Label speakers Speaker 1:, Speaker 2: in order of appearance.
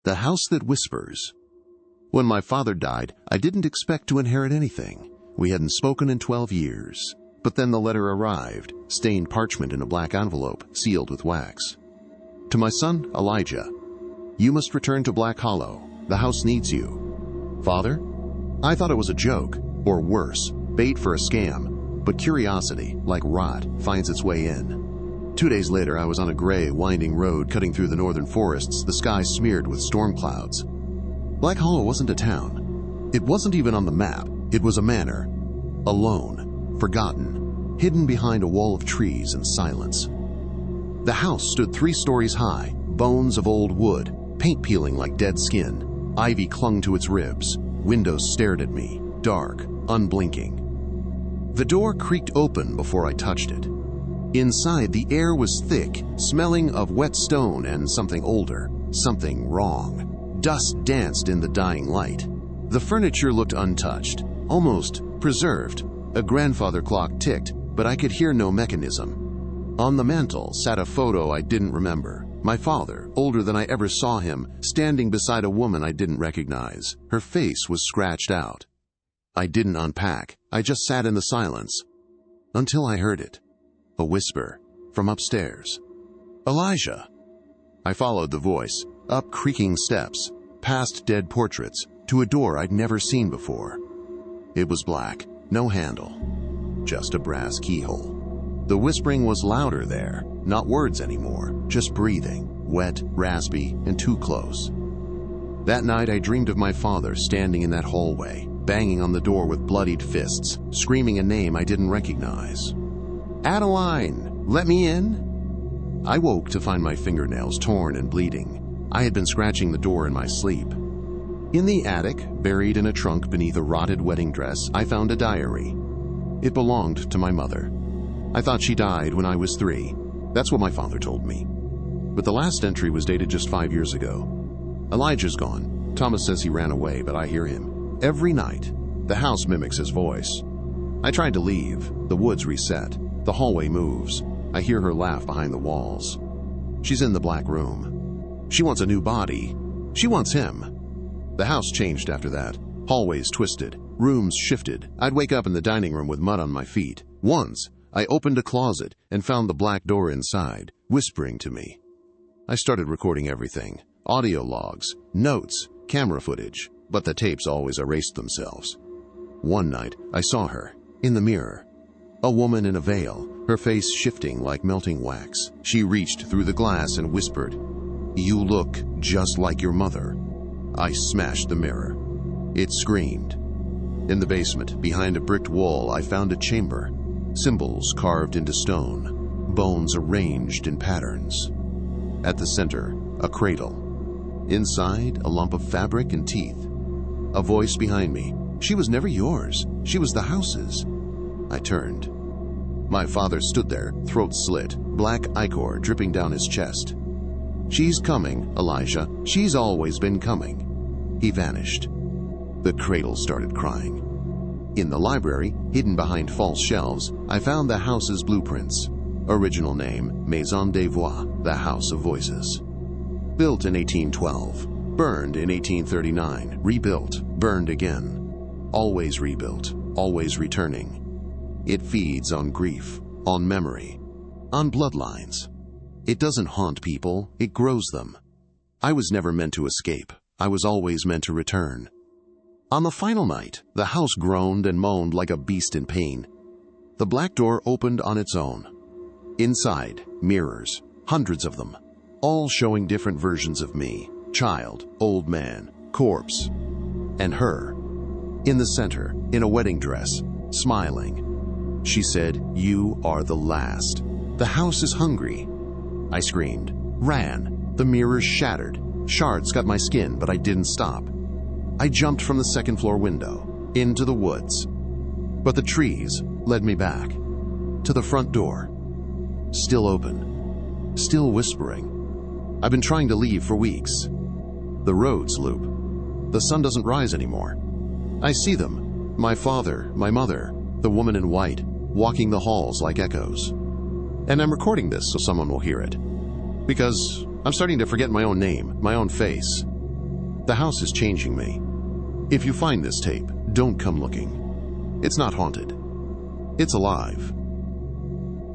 Speaker 1: The House That Whispers. When my father died, I didn't expect to inherit anything. We hadn't spoken in 12 years. But then the letter arrived, stained parchment in a black envelope, sealed with wax. To my son, Elijah, "You must return to Black Hollow. The house needs you." Father? I thought it was a joke, or worse, bait for a scam, but curiosity, like rot, finds its way in. 2 days later, I was on a gray, winding road cutting through the northern forests, the sky smeared with storm clouds. Black Hollow wasn't a town. It wasn't even on the map. It was a manor. Alone, forgotten, hidden behind a wall of trees and silence. The house stood 3 stories high, bones of old wood, paint peeling like dead skin. Ivy clung to its ribs. Windows stared at me, dark, unblinking. The door creaked open before I touched it. Inside, the air was thick, smelling of wet stone and something older, something wrong. Dust danced in the dying light. The furniture looked untouched, almost preserved. A grandfather clock ticked, but I could hear no mechanism. On the mantel sat a photo I didn't remember. My father, older than I ever saw him, standing beside a woman I didn't recognize. Her face was scratched out. I didn't unpack. I just sat in the silence. Until I heard it. A whisper from upstairs. "Elijah." I followed the voice, up creaking steps, past dead portraits, to a door I'd never seen before. It was black, no handle, just a brass keyhole. The whispering was louder there, not words anymore, just breathing, wet, raspy, and too close. That night I dreamed of my father standing in that hallway, banging on the door with bloodied fists, screaming a name I didn't recognize. "Adeline, let me in." I woke to find my fingernails torn and bleeding. I had been scratching the door in my sleep. In the attic, buried in a trunk beneath a rotted wedding dress, I found a diary. It belonged to my mother. I thought she died when I was 3. That's what my father told me. But the last entry was dated just 5 years ago. Elijah's gone. Thomas says he ran away, but I hear him. Every night, the house mimics his voice. I tried to leave. The woods reset. The hallway moves. I hear her laugh behind the walls. She's in the black room. She wants a new body. She wants him. The house changed after that. Hallways twisted. Rooms shifted. I'd wake up in the dining room with mud on my feet. Once, I opened a closet and found the black door inside, whispering to me. I started recording everything. Audio logs, notes, camera footage. But the tapes always erased themselves. One night, I saw her, in the mirror. A woman in a veil, her face shifting like melting wax. She reached through the glass and whispered, "You look just like your mother." I smashed the mirror. It screamed. In the basement, behind a bricked wall, I found a chamber. Symbols carved into stone, bones arranged in patterns. At the center, a cradle. Inside, a lump of fabric and teeth. A voice behind me. "She was never yours. She was the house's." I turned. My father stood there, throat slit, black ichor dripping down his chest. "She's coming, Elijah. She's always been coming." He vanished. The cradle started crying. In the library, hidden behind false shelves, I found the house's blueprints. Original name, Maison des Voix, the House of Voices. Built in 1812. Burned in 1839. Rebuilt. Burned again. Always rebuilt. Always returning. It feeds on grief, on memory, on bloodlines. It doesn't haunt people, it grows them. I was never meant to escape. I was always meant to return. On the final night, the house groaned and moaned like a beast in pain. The black door opened on its own. Inside, mirrors, hundreds of them, all showing different versions of me. Child, old man, corpse, and her. In the center, in a wedding dress, smiling. She said, "You are the last. The house is hungry." I screamed, ran. The mirrors shattered. Shards cut my skin, but I didn't stop. I jumped from the second-floor window, into the woods. But the trees led me back, to the front door. Still open. Still whispering. I've been trying to leave for weeks. The roads loop. The sun doesn't rise anymore. I see them. My father, my mother, the woman in white, walking the halls like echoes. And I'm recording this so someone will hear it. Because I'm starting to forget my own name, my own face. The house is changing me. If you find this tape, don't come looking. It's not haunted. It's alive.